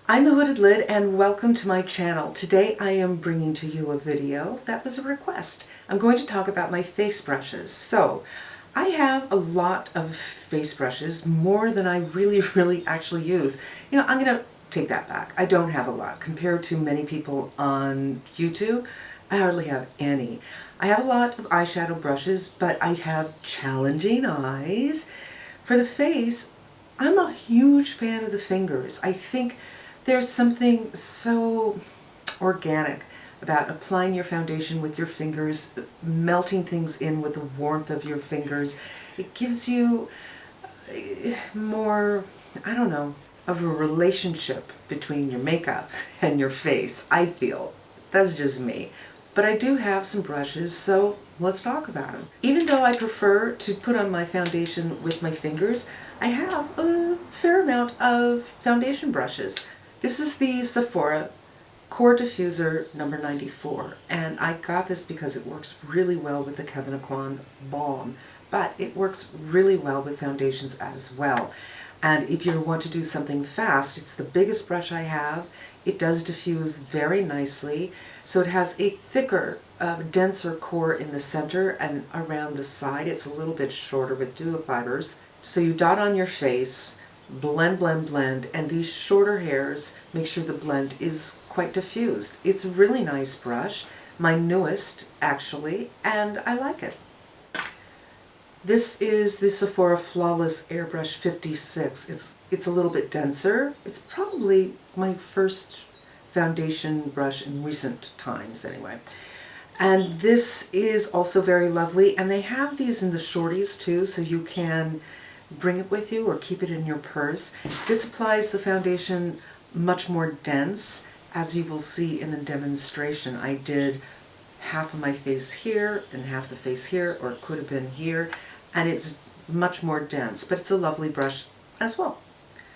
I'm the Hooded Lid and welcome to my channel. Today I am bringing to you a video that was a request. I'm going to talk about my face brushes. So I have a lot of face brushes, more than I really actually use. You know, I'm going to take that back. I don't have a lot compared to many people on YouTube. I hardly have any. I have a lot of eyeshadow brushes, but I have challenging eyes. For the face, I'm a huge fan of the fingers. I think there's something so organic about applying your foundation with your fingers, melting things in with the warmth of your fingers. It gives you more, I don't know, of a relationship between your makeup and your face, I feel. That's just me. But I do have some brushes, so let's talk about them. Even though I prefer to put on my foundation with my fingers, I have a fair amount of foundation brushes. This is the Sephora Core Diffuser number 94, and I got this because it works really well with the Kevyn Aucoin Balm, but it works really well with foundations as well. And if you want to do something fast, it's the biggest brush I have. It does diffuse very nicely, so it has a thicker, denser core in the center, and around the side it's a little bit shorter with duo fibers. So you dot on your face, blend, and these shorter hairs make sure the blend is quite diffused. It's a really nice brush, my newest actually, and I like it. This is the Sephora Flawless Airbrush 56. It's a little bit denser. It's probably my first foundation brush in recent times anyway. And this is also very lovely, and they have these in the shorties too, so you can bring it with you or keep it in your purse. This applies the foundation much more dense, as you will see in the demonstration. I did half of my face here and half the face here, or it could have been here, and it's much more dense, but it's a lovely brush as well.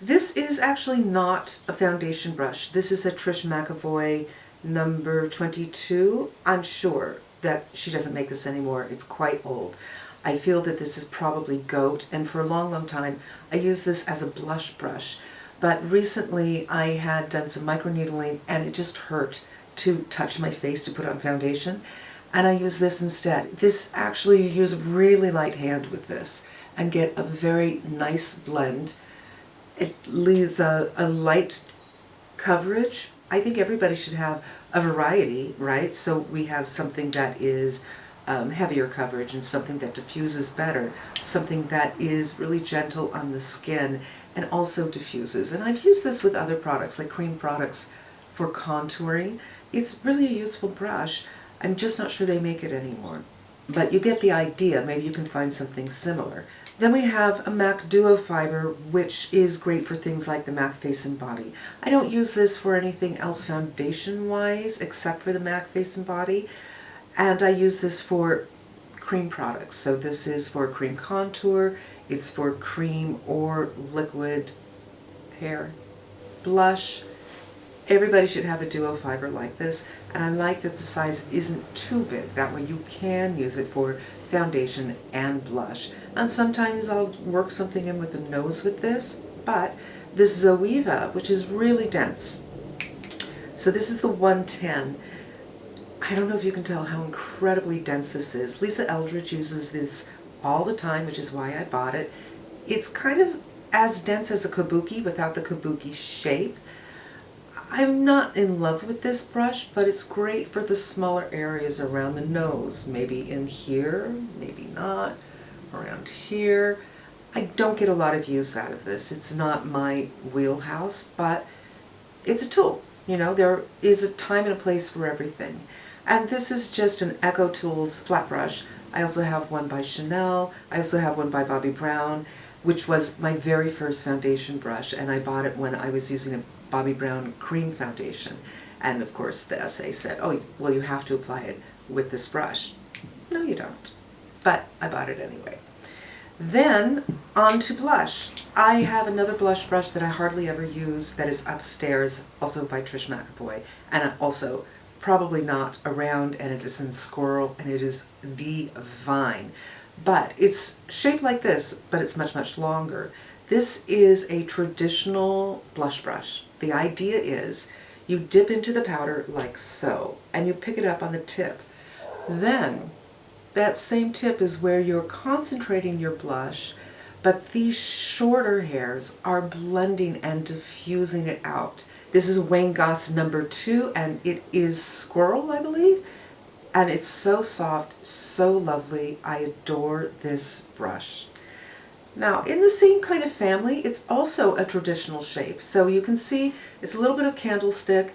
This is actually not a foundation brush. This is a Trish McEvoy number 22. I'm sure that she doesn't make this anymore. It's quite old. I feel that this is probably goat, and for a long time I used this as a blush brush. But recently I had done some microneedling and it just hurt to touch my face to put on foundation, and I use this instead. This actually, you use a really light hand with this and get a very nice blend. It leaves a light coverage. I think everybody should have a variety, right? So we have something that is heavier coverage and something that diffuses better, something that is really gentle on the skin and also diffuses. And I've used this with other products, like cream products for contouring. It's really a useful brush. I'm just not sure they make it anymore. But you get the idea. Maybe you can find something similar. Then we have a MAC Duo Fiber, which is great for things like the MAC Face and Body. I don't use this for anything else foundation-wise except for the MAC Face and Body. And I use this for cream products. So this is for cream contour, it's for cream or liquid hair, blush. Everybody should have a duo fiber like this, and I like that the size isn't too big. That way you can use it for foundation and blush. And sometimes I'll work something in with the nose with this, but this Zoeva, which is really dense. So this is the 110. I don't know if you can tell how incredibly dense this is. Lisa Eldridge uses this all the time, which is why I bought it. It's kind of as dense as a kabuki without the kabuki shape. I'm not in love with this brush, but it's great for the smaller areas around the nose. Maybe in here, maybe not, around here. I don't get a lot of use out of this. It's not my wheelhouse, but it's a tool. You know, there is a time and a place for everything. And this is just an Echo Tools flat brush. I also have one by Chanel. I also have one by Bobbi Brown, which was my very first foundation brush, and I bought it when I was using a Bobbi Brown cream foundation. And of course the essay said, oh, well, you have to apply it with this brush. No, you don't. But I bought it anyway. Then on to blush. I have another blush brush that I hardly ever use that is upstairs, also by Trish McEvoy, and also probably not around, and it is in Squirrel, and it is divine. But it's shaped like this, but it's much longer. This is a traditional blush brush. The idea is you dip into the powder like so, and you pick it up on the tip. Then that same tip is where you're concentrating your blush, but these shorter hairs are blending and diffusing it out. This is Wayne Goss number 2, and it is Squirrel, I believe. And it's so soft, so lovely. I adore this brush. Now, in the same kind of family, it's also a traditional shape. So you can see it's a little bit of candlestick.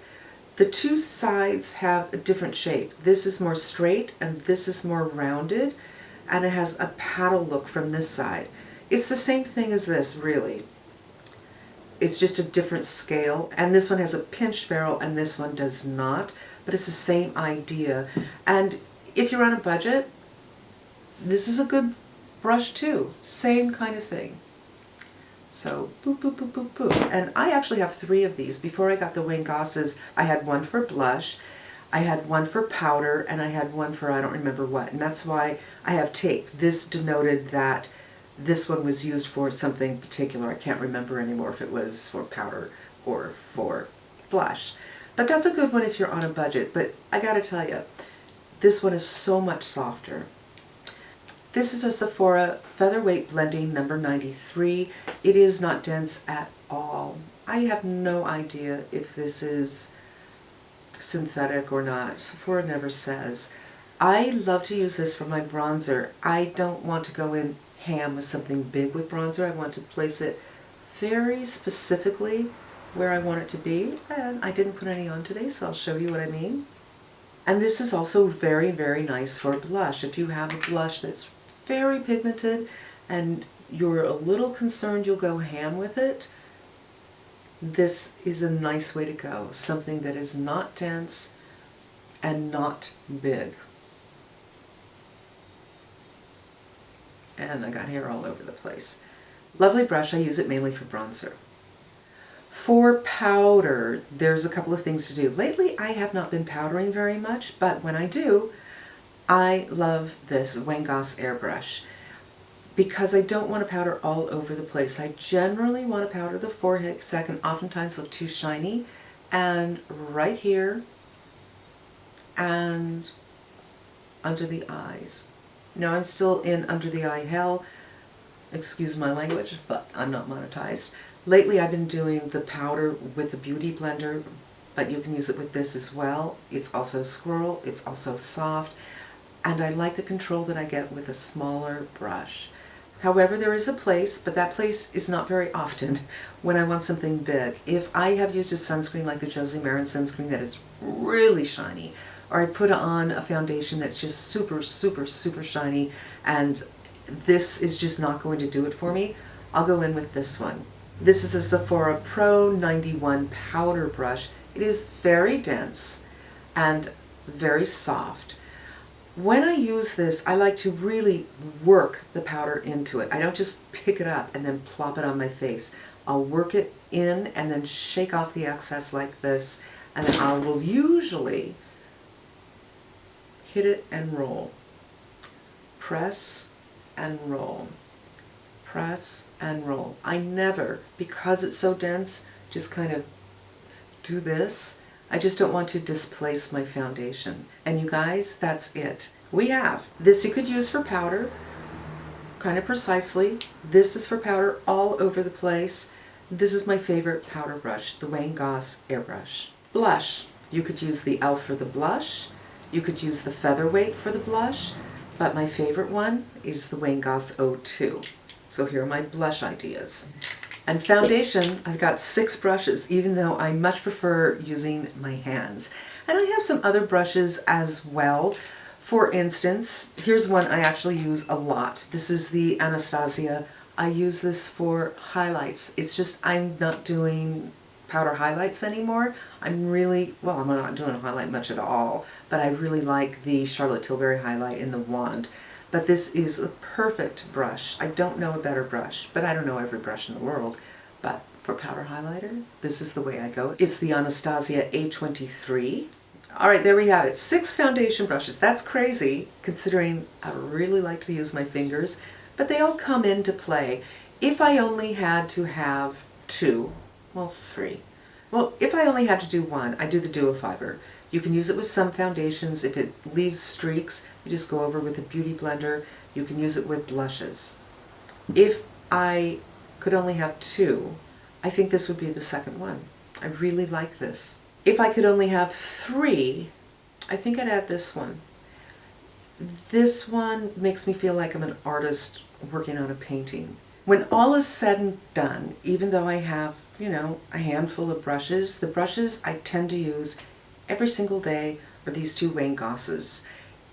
The two sides have a different shape. This is more straight and this is more rounded, and it has a paddle look from this side. It's the same thing as this, really. It's just a different scale, and this one has a pinch ferrule and this one does not, but it's the same idea. And if you're on a budget, this is a good brush too. Same kind of thing. So boop, boop, boop, boop, boop. And I actually have 3 of these. Before I got the Wayne Gosses, I had one for blush, I had one for powder, and I had one for I don't remember what. And that's why I have tape. This denoted that this one was used for something particular. I can't remember anymore if it was for powder or for blush. But that's a good one if you're on a budget. But I gotta tell you, this one is so much softer. This is a Sephora Featherweight Blending number 93. It is not dense at all. I have no idea if this is synthetic or not. Sephora never says. I love to use this for my bronzer. I don't want to go in ham with something big with bronzer. I want to place it very specifically where I want it to be. And I didn't put any on today, so I'll show you what I mean. And this is also very, very nice for blush. If you have a blush that's very pigmented and you're a little concerned you'll go ham with it, this is a nice way to go. Something that is not dense and not big. And I got hair all over the place. Lovely brush. I use it mainly for bronzer. For powder, there's a couple of things to do. Lately, I have not been powdering very much, but when I do, I love this Wayne Goss airbrush because I don't want to powder all over the place. I generally want to powder the forehead because that can oftentimes look too shiny, and right here and under the eyes. Now I'm still in under the eye hell, excuse my language, but I'm not monetized. Lately I've been doing the powder with the Beauty Blender, but you can use it with this as well. It's also Squirrel, it's also soft, and I like the control that I get with a smaller brush. However, there is a place, but that place is not very often when I want something big. If I have used a sunscreen like the Josie Maran sunscreen that is really shiny, or I put on a foundation that's just super, super, super shiny, and this is just not going to do it for me, I'll go in with this one. This is a Sephora Pro 91 powder brush. It is very dense and very soft. When I use this, I like to really work the powder into it. I don't just pick it up and then plop it on my face. I'll work it in and then shake off the excess like this, and then I will usually hit it and roll. Press and roll. Press and roll. I never, because it's so dense, just kind of do this. I just don't want to displace my foundation. And you guys, that's it. We have this you could use for powder, kind of precisely. This is for powder all over the place. This is my favorite powder brush, the Wayne Goss airbrush. Blush. You could use the e.l.f. for the blush. You could use the Featherweight for the blush, but my favorite one is the Wayne Goss 02. So here are my blush ideas. And foundation, I've got 6 brushes, even though I much prefer using my hands. And I have some other brushes as well. For instance, here's one I actually use a lot. This is the Anastasia. I use this for highlights. It's just I'm not doing powder highlights anymore. I'm not doing a highlight much at all, but I really like the Charlotte Tilbury highlight in the wand. But this is a perfect brush. I don't know a better brush, but I don't know every brush in the world. But for powder highlighter, this is the way I go. It's the Anastasia A23. All right, there we have it. 6 foundation brushes. That's crazy, considering I really like to use my fingers, but they all come into play. If I only had to have 2, well, 3, Well, if I only had to do one, I do the duo fiber. You can use it with some foundations. If it leaves streaks, you just go over with a beauty blender. You can use it with blushes. If I could only have two, I think this would be the second one. I really like this. If I could only have three, I think I'd add this one. This one makes me feel like I'm an artist working on a painting. When all is said and done, even though I have, a handful of brushes, the brushes I tend to use every single day are these two Wayne Gosses.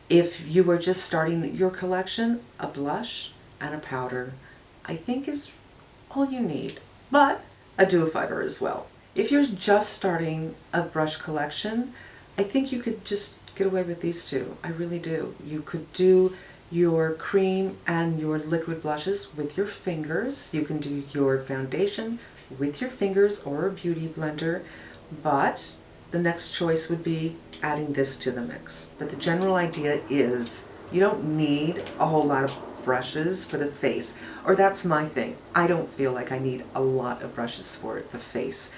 If you were just starting your collection, a blush and a powder, I think is all you need, but a duo fiber as well. If you're just starting a brush collection, I think you could just get away with these two. I really do. You could do your cream and your liquid blushes with your fingers. You can do your foundation with your fingers or a beauty blender, but the next choice would be adding this to the mix. But the general idea is you don't need a whole lot of brushes for the face, or that's my thing. I don't feel like I need a lot of brushes for the face.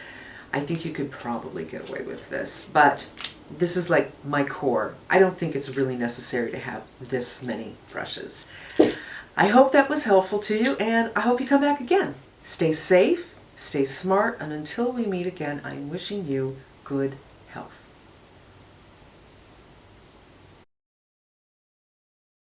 I think you could probably get away with this, but this is like my core. I don't think it's really necessary to have this many brushes. I hope that was helpful to you, and I hope you come back again. Stay safe, stay smart, and until we meet again, I'm wishing you good health.